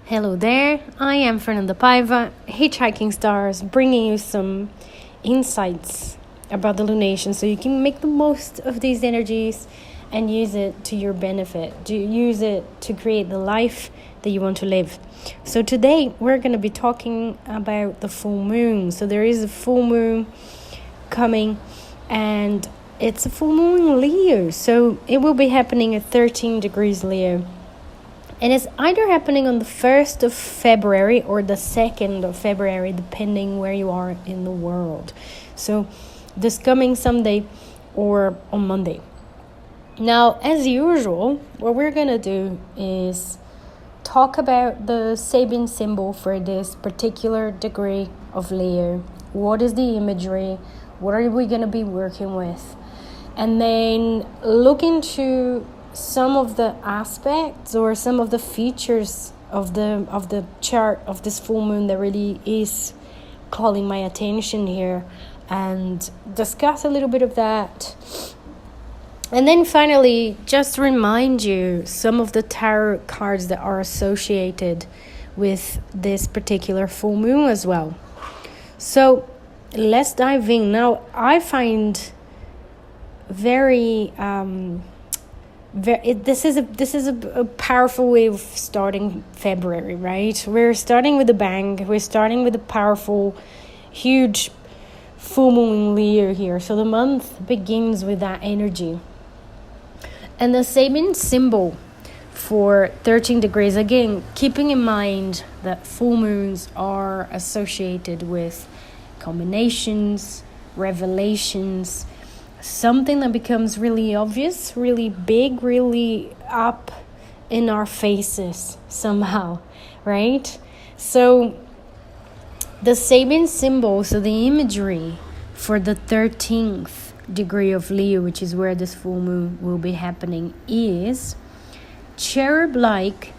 Hello there, I am Fernanda Paiva, Hitchhiking Stars, bringing you some insights about the lunation so you can make the most of these energies and use it to your benefit, to use it to create the life that you want to live. So today we're going to be talking about the full moon. So there is a full moon coming and it's a full moon in Leo. So it will be happening at 13 degrees Leo. And it's either happening on the 1st of February or the 2nd of February, depending where you are in the world. So this coming Sunday or on Monday. Now, as usual, what we're going to do is talk about the Sabian Symbol for this particular degree of Leo. What is the imagery? What are we going to be working with? And then look into some of the aspects or some of the features of the chart of this full moon that really is calling my attention here, and discuss a little bit of that. And then finally, just remind you some of the tarot cards that are associated with this particular full moon as well. So let's dive in. Now, I find this is a powerful way of starting February, right? We're starting with a bang. We're starting with a powerful, huge full moon in Leo here. So the month begins with that energy. And the Sabian symbol for 13 degrees, again, keeping in mind that full moons are associated with combinations, revelations, something that becomes really obvious, really big, really up in our faces somehow, right? So the Sabian symbol, so the imagery for the 13th degree of Leo, which is where this full moon will be happening, is cherub-like,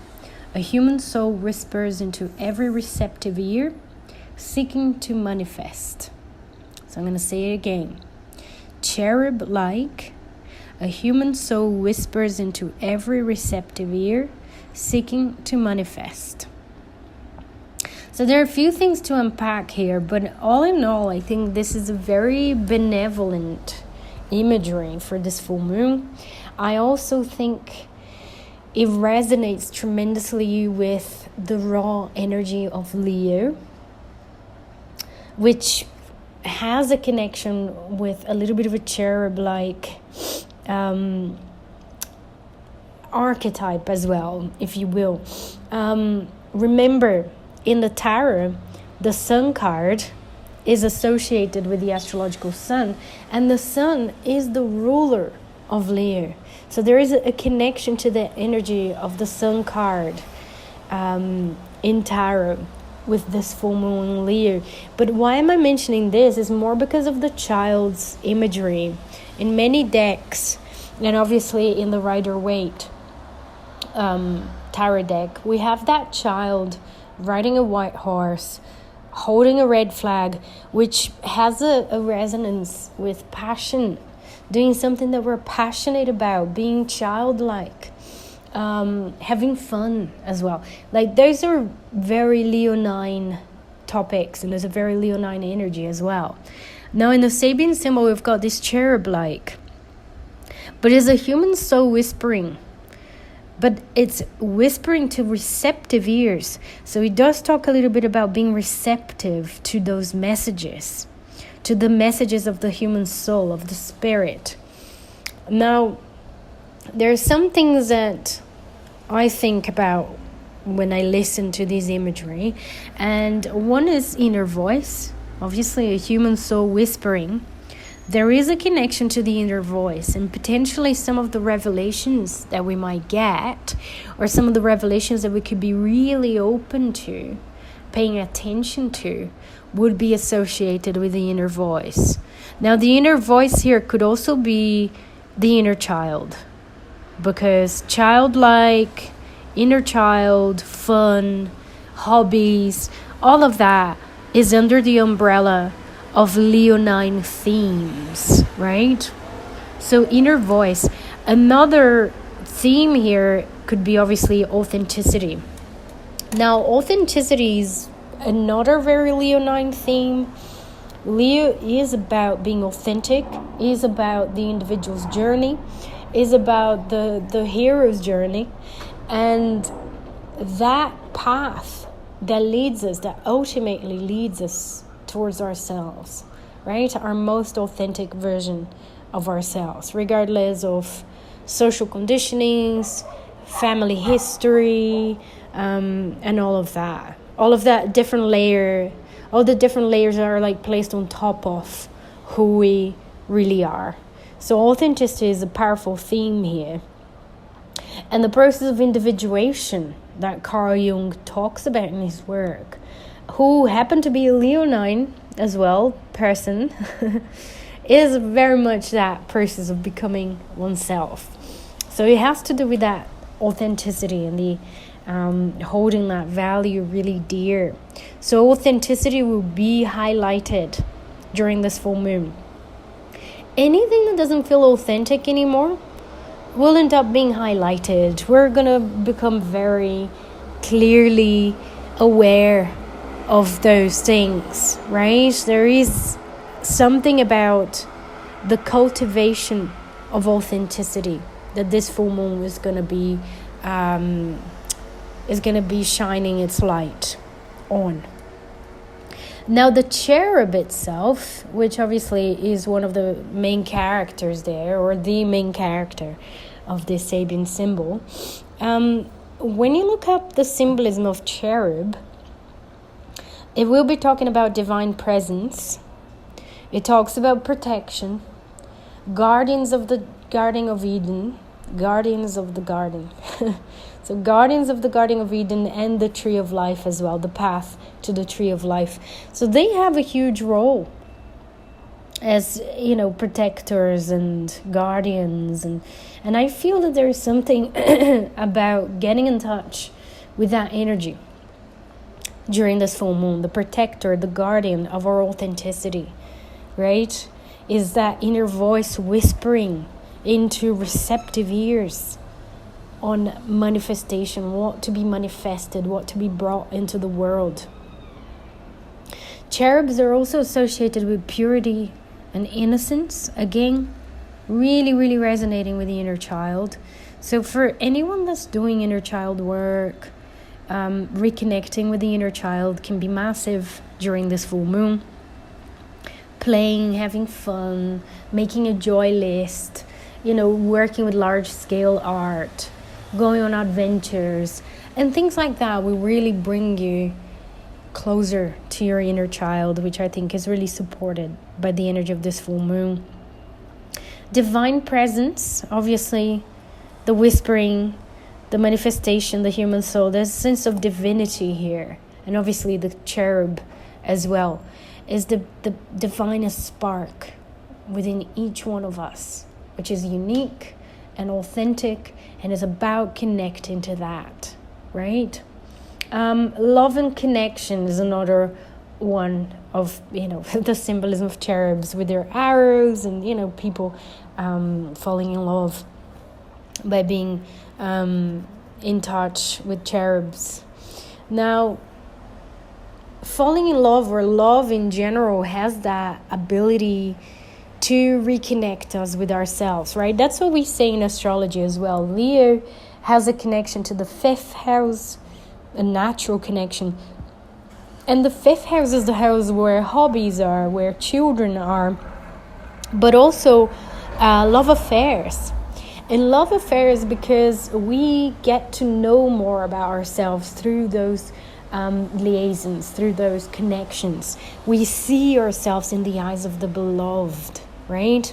a human soul whispers into every receptive ear, seeking to manifest. So I'm going to say it again. Cherub-like, a human soul whispers into every receptive ear, seeking to manifest. So there are a few things to unpack here, but all in all, I think this is a very benevolent imagery for this full moon. I also think it resonates tremendously with the raw energy of Leo, which has a connection with a little bit of a cherub-like archetype as well, if you will. Remember, in the tarot, the sun card is associated with the astrological sun, and the sun is the ruler of Leo. So there is a connection to the energy of the sun card in tarot with this full moon in Leo. But why am I mentioning this is more because of the child's imagery. In many decks, and obviously in the Rider-Waite tarot deck, we have that child riding a white horse, holding a red flag, which has a resonance with passion, doing something that we're passionate about, being childlike, having fun as well. Like, those are very Leonine topics, and there's a very Leonine energy as well. Now, in the Sabian symbol, we've got this cherub-like, but it's a human soul whispering, but it's whispering to receptive ears. So it does talk a little bit about being receptive to those messages, to the messages of the human soul, of the spirit. Now, there are some things that I think about when I listen to this imagery, and one is inner voice. Obviously, a human soul whispering. There is a connection to the inner voice, and potentially some of the revelations that we might get, or some of the revelations that we could be really open to, paying attention to, would be associated with the inner voice. Now, the inner voice here could also be the inner child, because childlike, inner child, fun, hobbies, all of that is under the umbrella of Leonine themes, right? So inner voice. Another theme here could be obviously authenticity. Now, authenticity is another very Leonine theme. Leo is about being authentic, is about the individual's journey, is about the hero's journey, and that path that leads us, that ultimately leads us towards ourselves, right? Our most authentic version of ourselves, regardless of social conditionings, family history, and all of that. All of that different layer, all the different layers are like placed on top of who we really are. So authenticity is a powerful theme here. And the process of individuation that Carl Jung talks about in his work, who happened to be a Leonine as well, person, is very much that process of becoming oneself. So it has to do with that authenticity and the holding that value really dear. So authenticity will be highlighted during this full moon. Anything that doesn't feel authentic anymore will end up being highlighted. We're going to become very clearly aware of those things, right? There is something about the cultivation of authenticity that this full moon is going to be shining its light on. Now the cherub itself, which obviously is one of the main characters there, or the main character of this Sabian symbol, when you look up the symbolism of cherub, it will be talking about divine presence. It talks about protection, guardians of the Garden of Eden, guardians of the garden. So guardians of the Garden of Eden and the Tree of Life as well, the path to the Tree of Life. So they have a huge role as, protectors and guardians. And I feel that there is something about getting in touch with that energy during this full moon. The protector, the guardian of our authenticity, right? Is that inner voice whispering into receptive ears on manifestation, what to be manifested, what to be brought into the world. Cherubs are also associated with purity and innocence. Again, really, really resonating with the inner child. So for anyone that's doing inner child work, reconnecting with the inner child can be massive during this full moon. Playing, having fun, making a joy list, working with large-scale art, going on adventures, and things like that will really bring you closer to your inner child, which I think is really supported by the energy of this full moon. Divine presence, obviously, the whispering, the manifestation, the human soul, there's a sense of divinity here, and obviously the cherub as well, is the divinest spark within each one of us, which is unique and authentic and is about connecting to that, right? Love and connection is another one of, the symbolism of cherubs with their arrows and, people falling in love by being in touch with cherubs. Now, falling in love or love in general has that ability to reconnect us with ourselves, right? That's what we say in astrology as well. Leo has a connection to the 5th house, a natural connection. And the 5th house is the house where hobbies are, where children are, but also love affairs. And love affairs because we get to know more about ourselves through those liaisons, through those connections. We see ourselves in the eyes of the beloved, right?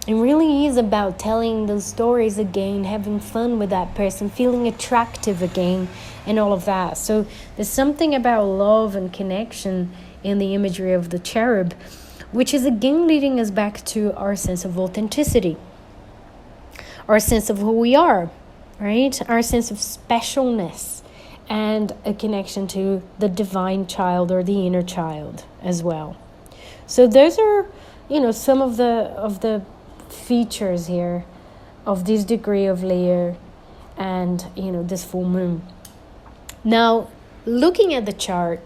It really is about telling those stories again, having fun with that person, feeling attractive again, and all of that. So there's something about love and connection in the imagery of the cherub, which is again leading us back to our sense of authenticity, our sense of who we are, right? Our sense of specialness, and a connection to the divine child or the inner child as well. So those are, some of the features here of this degree of Leo and, this full moon. Now, looking at the chart,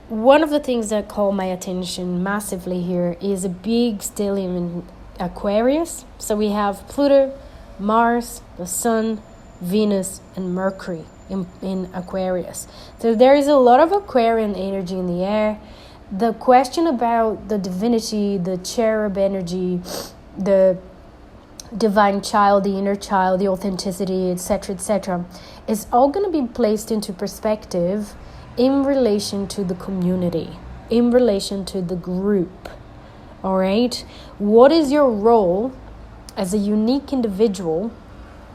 one of the things that caught my attention massively here is a big stellium in Aquarius. So we have Pluto, Mars, the Sun, Venus, and Mercury in Aquarius. So there is a lot of Aquarian energy in the air. The question about the divinity, the cherub energy, the divine child, the inner child, the authenticity, etc., is all going to be placed into perspective in relation to the community, in relation to the group. All right? What is your role as a unique individual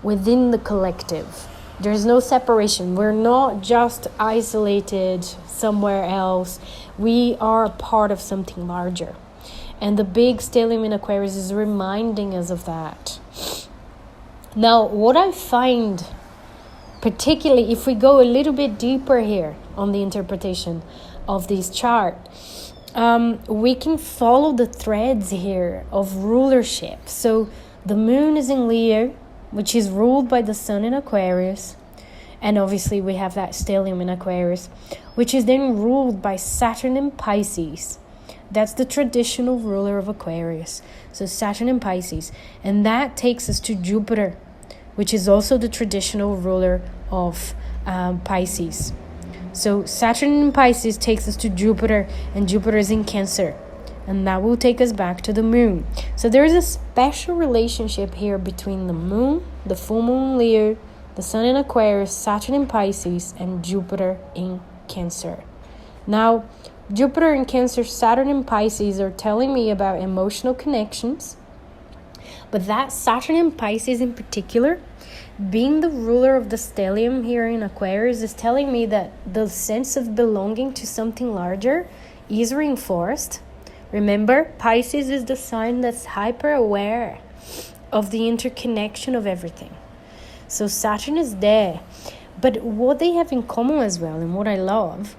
within the collective? There's no separation. We're not just isolated somewhere else. We are part of something larger. And the big stellium in Aquarius is reminding us of that. Now, what I find, particularly if we go a little bit deeper here on the interpretation of this chart, we can follow the threads here of rulership. So the moon is in Leo, which is ruled by the sun in Aquarius. And obviously we have that stellium in Aquarius, which is then ruled by Saturn in Pisces. That's the traditional ruler of Aquarius. So Saturn in Pisces. And that takes us to Jupiter, which is also the traditional ruler of Pisces. So Saturn in Pisces takes us to Jupiter, and Jupiter is in Cancer. And that will take us back to the moon. So there is a special relationship here between the moon, the full moon in Leo, the sun in Aquarius, Saturn in Pisces, and Jupiter in Cancer. Now, Jupiter in Cancer, Saturn in Pisces are telling me about emotional connections. But that Saturn in Pisces in particular, being the ruler of the stellium here in Aquarius, is telling me that the sense of belonging to something larger is reinforced. Remember, Pisces is the sign that's hyper aware of the interconnection of everything. So Saturn is there. But what they have in common as well, and what I love,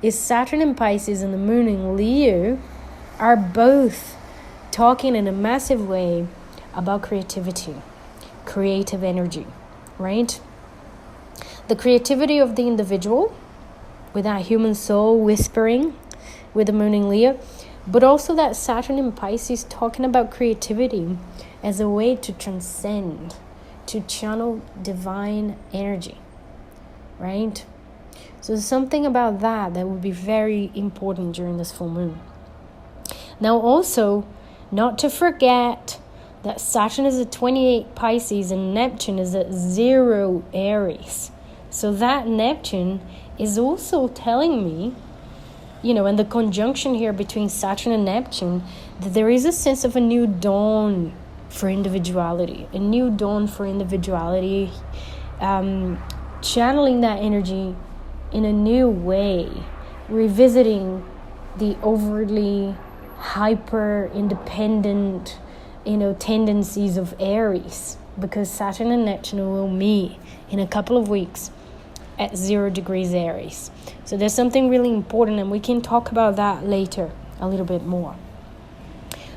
is Saturn in Pisces and the moon in Leo are both talking in a massive way about creativity, creative energy, right? The creativity of the individual with that human soul whispering with the moon in Leo, but also that Saturn in Pisces talking about creativity as a way to transcend, to channel divine energy, right? So there's something about that would be very important during this full moon. Now also, not to forget that Saturn is at 28 Pisces and Neptune is at 0 Aries. So that Neptune is also telling me, and the conjunction here between Saturn and Neptune, that there is a sense of a new dawn for individuality, channeling that energy in a new way, revisiting the overly hyper independent, tendencies of Aries, because Saturn and Neptune will meet in a couple of weeks at 0 degrees Aries. So there's something really important, and we can talk about that later a little bit more.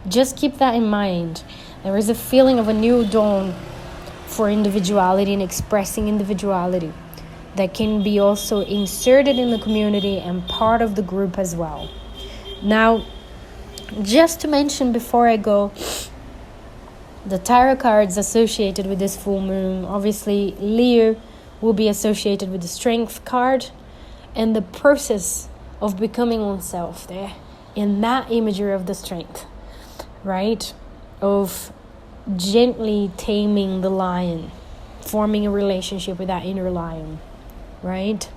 Just keep that in mind. There is a feeling of a new dawn for individuality and expressing individuality that can be also inserted in the community and part of the group as well. Now, just to mention before I go, the tarot cards associated with this full moon, obviously Leo will be associated with the Strength card and the process of becoming oneself there in that imagery of the Strength, right? Of gently taming the lion, forming a relationship with that inner lion, right?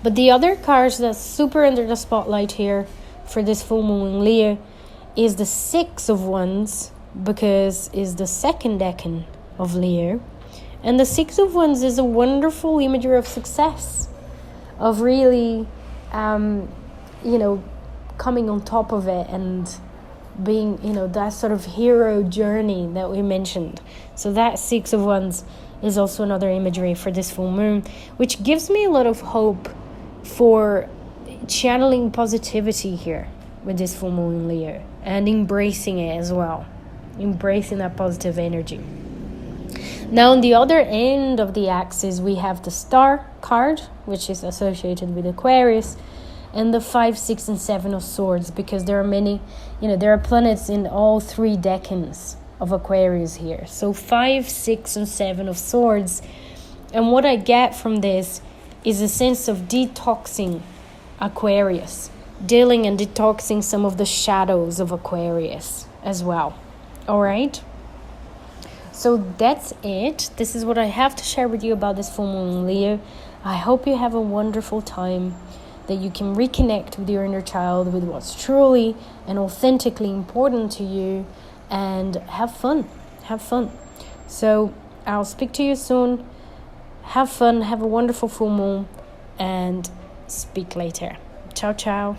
But the other cards that's super under the spotlight here for this full moon in Leo is the 6 of Wands, because it's the second decan of Leo. And the 6 of Wands is a wonderful imagery of success, of really, coming on top of it and being, that sort of hero journey that we mentioned. So that 6 of Wands is also another imagery for this full moon, which gives me a lot of hope for channeling positivity here with this full moon in Leo and embracing it as well, embracing that positive energy. Now, on the other end of the axis, we have the star card, which is associated with Aquarius, and the 5, 6, and 7 of swords, because there are many, there are planets in all 3 decans of Aquarius here. So 5, 6, and 7 of swords. And what I get from this is a sense of detoxing Aquarius, dealing and detoxing some of the shadows of Aquarius as well. All right? So that's it. This is what I have to share with you about this full moon in Leo. I hope you have a wonderful time, that you can reconnect with your inner child, with what's truly and authentically important to you, and have fun. Have fun. So I'll speak to you soon. Have fun. Have a wonderful full moon, and speak later. Ciao, ciao.